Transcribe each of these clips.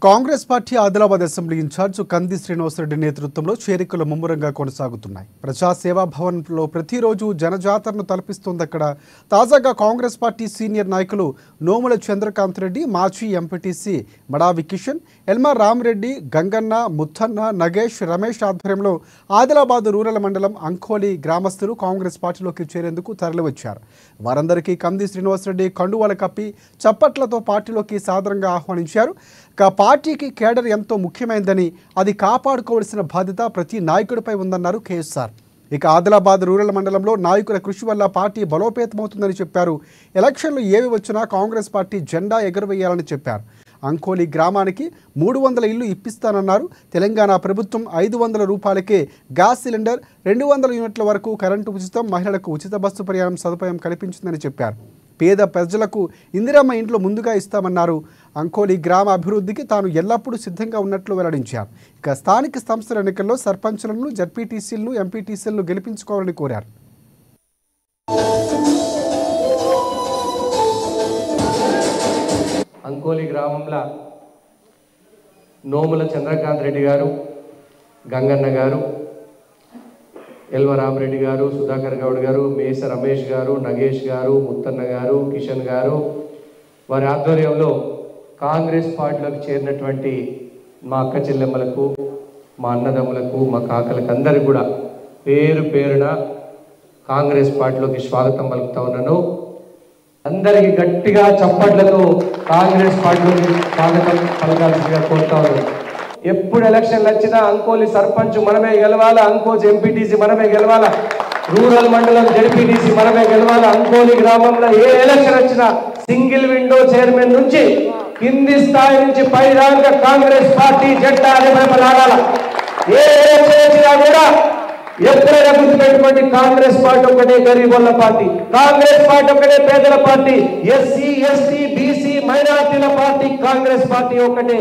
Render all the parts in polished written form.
Congress party Adilabad assembly incharge Kandi Srinivasa Reddy నేతృత్వంలో చేరికలు ముమ్మరంగా కొనసాగుతున్నాయి. ప్రజా సేవా భవన్లో ప్రతిరోజు జనజాతరను తలపిస్తోంది. అక్కడ తాజాగా కాంగ్రెస్ పార్టీ సీనియర్ నాయకులు నోముల చంద్రకాంత్ రెడ్డి, మాజీ ఎంపీటీసీ మడావి కిషన్, ఎల్మా రామరెడ్డి, గంగన్న, ముత్తన్న, నగేష్, రమేష్ ఆధ్వర్యంలో ఆదిలాబాద్ రూరల్ మండలం అంకోలి గ్రామస్తులు కాంగ్రెస్ పార్టీలోకి చేరేందుకు తరలివచ్చారు. వారందరికీ కంది శ్రీనివాసరెడ్డి కండువాల కప్పి చప్పట్లతో పార్టీలోకి సాదరంగా ఆహ్వానించారు. పార్టీకి కేడర్ ఎంతో ముఖ్యమైనదని, అది కాపాడుకోవాల్సిన బాధ్యత ప్రతి నాయకుడిపై ఉందన్నారు కేఎస్ఆర్. ఇక ఆదిలాబాద్ రూరల్ మండలంలో నాయకుల కృషి వల్ల పార్టీ బలోపేతమవుతుందని చెప్పారు. ఎలక్షన్లు ఏవి వచ్చినా కాంగ్రెస్ పార్టీ జెండా ఎగురవేయాలని చెప్పారు. అంకోలి గ్రామానికి 300 ఇళ్లు ఇప్పిస్తానన్నారు. తెలంగాణ ప్రభుత్వం 500 రూపాయలకే గ్యాస్ సిలిండర్, 200 యూనిట్ల వరకు కరెంటు ఉచితం, మహిళలకు ఉచిత బస్సు ప్రయాణం సదుపాయం కల్పించిందని చెప్పారు. పేద ప్రజలకు ఇందిరమ్మ ఇంట్లో ముందుగా ఇస్తామన్నారు. అంకోలి గ్రామ అభివృద్ధికి తాను ఎల్లప్పుడూ సిద్ధంగా ఉన్నట్లు వెల్లడించారు. ఇక స్థానిక సంస్థల ఎన్నికల్లో సర్పంచులను, జడ్పీటీసీలను, ఎంపీటీసీలను గెలిపించుకోవాలని కోరారు. అంకోలి గ్రామంలో నోముల చంద్రకాంత్ రెడ్డి గారు, గంగన్న గారు, ఎల్వ రామరెడ్డి గారు, సుధాకర్ గౌడ్ గారు, మేస రమేష్ గారు, నగేష్ గారు, ముత్తన్న గారు, కిషన్ గారు, వారి ఆధ్వర్యంలో కాంగ్రెస్ పార్టీలోకి చేరినటువంటి మా అక్క చెల్లెమ్మలకు, మా అన్నదమ్ములకు, మా కాకలకు అందరికీ కూడా పేరు పేరున కాంగ్రెస్ పార్టీలోకి స్వాగతం పలుకుతా ఉన్నాను. అందరికీ గట్టిగా చప్పట్లతో కాంగ్రెస్ పార్టీలోకి స్వాగతం పలకాల్సిందిగా కోరుతా ఉన్నాను. ఎప్పుడు ఎలక్షన్లు వచ్చినా అంకోలి సర్పంచ్ మనమే గెలవాలా, అంకోజ్ ఎంపీటీసీ మనమే గెలవాలా, రూరల్ మండలం జడ్పీటీసీ మనమే గెలవాలా. అంకోలి గ్రామంలో ఏ ఎలక్షన్ వచ్చినా సింగిల్ విండో చైర్మన్ నుంచి కింది స్థాయి నుంచి పై దాకా కాంగ్రెస్ పార్టీ జెండా రెపరెపలాడాల. ఏ ఎలక్షన్ వచ్చినా కూడా ఎప్పుడైనా గుర్తుపెట్టుకోండి, కాంగ్రెస్ పార్టీ ఒకటే గరీబుల పార్టీ, కాంగ్రెస్ పార్టీ ఒకటే పేదల పార్టీ, ఎస్సీ ఎస్టీ బీసీ మైనార్టీల పార్టీ కాంగ్రెస్ పార్టీ ఒకటే.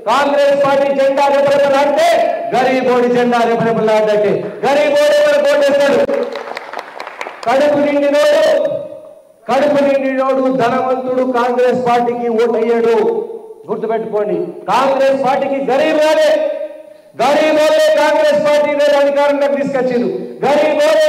కాంగ్రెస్ పార్టీ జెండా రెపరెపలాడితే గరీబోడి జెండా రెపరెపలాడితే గరీబోడి ఎవరు ఓటేస్తాడు? కడుపు నిండినోడు ధనవంతుడు కాంగ్రెస్ పార్టీకి ఓటయ్యాడు. గుర్తుపెట్టుకోండి, కాంగ్రెస్ పార్టీకి గరీబోడే కాంగ్రెస్ పార్టీ అధికారంలోకి తీసుకొచ్చిండు. గరీబోడే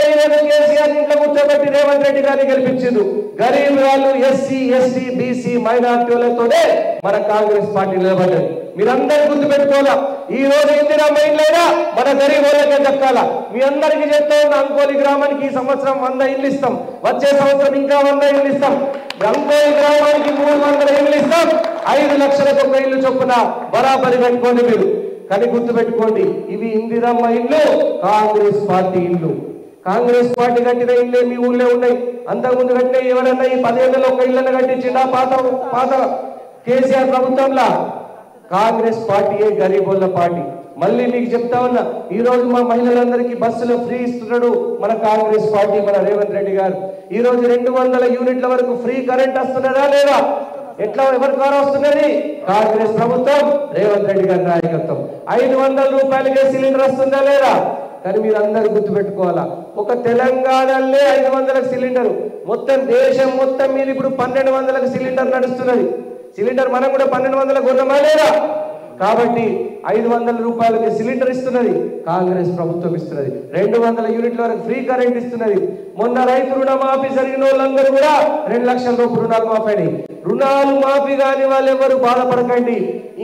కేసీఆర్ ఇంట్లో కూర్చోబెట్టి రేవంత్ రెడ్డి గారిని గెలిపించిండు. గరీబ్ వాళ్ళు ఎస్సీ ఎస్టీ బీసీ మైనార్టీలతోనే మన కాంగ్రెస్ పార్టీ నిలబడ్డది. మీరందరూ గుర్తుపెట్టుకోవాలా. ఈ రోజు ఇందిరమ్మ ఇండ్లైనా మన గరీబ్ వాళ్ళకే దక్కాలా. మీ అందరికీ చెప్తా ఉన్న అంకోలి గ్రామానికి ఈ సంవత్సరం 100 ఇళ్ళు ఇస్తాం, వచ్చే సంవత్సరం ఇంకా 100 ఇళ్ళు ఇస్తాం. అంకోలి గ్రామానికి 300 ఇళ్ళు ఇస్తాం. 5 లక్షలకు ఒక ఇల్లు చొప్పున బరాబరి పెట్టుకోండి మీరు. కానీ గుర్తుపెట్టుకోండి, ఇవి ఇందిరమ్మ ఇల్లు, కాంగ్రెస్ పార్టీ ఇల్లు. కాంగ్రెస్ పార్టీ కట్టిన ఇల్లే మీ ఊళ్ళో ఉన్నాయి. అంతకుముందు కట్టిన ఎవరన్నా ఈ 10 ఏళ్ళలో ఒక ఇళ్ళని కట్టించిండా? పాత కేసీఆర్ ప్రభుత్వంలో కాంగ్రెస్ పార్టీయే గరీబుల పార్టీ. మళ్ళీ మీకు చెప్తా ఉన్నా, ఈ రోజు మా మహిళలందరికీ బస్సులో ఫ్రీ ఇస్తున్నాడు మన కాంగ్రెస్ పార్టీ, మన రేవంత్ రెడ్డి గారు. ఈ రోజు 200 యూనిట్ల వరకు ఫ్రీ కరెంట్ వస్తున్నదా లేదా? ఎట్లా ఎవరి ద్వారా వస్తున్నది? కాంగ్రెస్ ప్రభుత్వం, రేవంత్ రెడ్డి గారి నాయకత్వం. 500 రూపాయలకే సిలిండర్ వస్తుందా లేదా? కానీ మీరు అందరూ గుర్తుపెట్టుకోవాలా, ఒక తెలంగాణలో 500 సిలిండర్, మొత్తం దేశం మొత్తం మీద ఇప్పుడు 1200 సిలిండర్ నడుస్తున్నది. సిలిండర్ మనం కూడా 1200 కొన్నమా లేదా? కాబట్టి 500 రూపాయలకి సిలిండర్ ఇస్తున్నది కాంగ్రెస్ ప్రభుత్వం ఇస్తున్నది. 200 యూనిట్ల వరకు ఫ్రీ కరెంట్ ఇస్తున్నది. మొన్న రైతు రుణమాఫీ జరిగిన వాళ్ళందరూ కూడా 2 లక్షల రూపాయలు రుణాలు మాఫీ అయినాయి. రుణాలు మాఫీ కాని వాళ్ళు ఎవరు బాధపడకండి.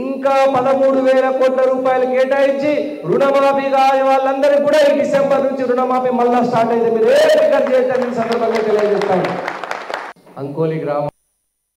ఇంకా 13,000 కోట్ల రూపాయలు కేటాయించి రుణమాఫీ కాని వాళ్ళందరికీ కూడా ఈ డిసెంబర్ నుంచి రుణమాఫీ మళ్ళా స్టార్ట్ అయింది. మీరు ఏ ఫికర్ చేయొద్దని సందర్భంగా తెలియజేస్తాను. అంకోలి గ్రామం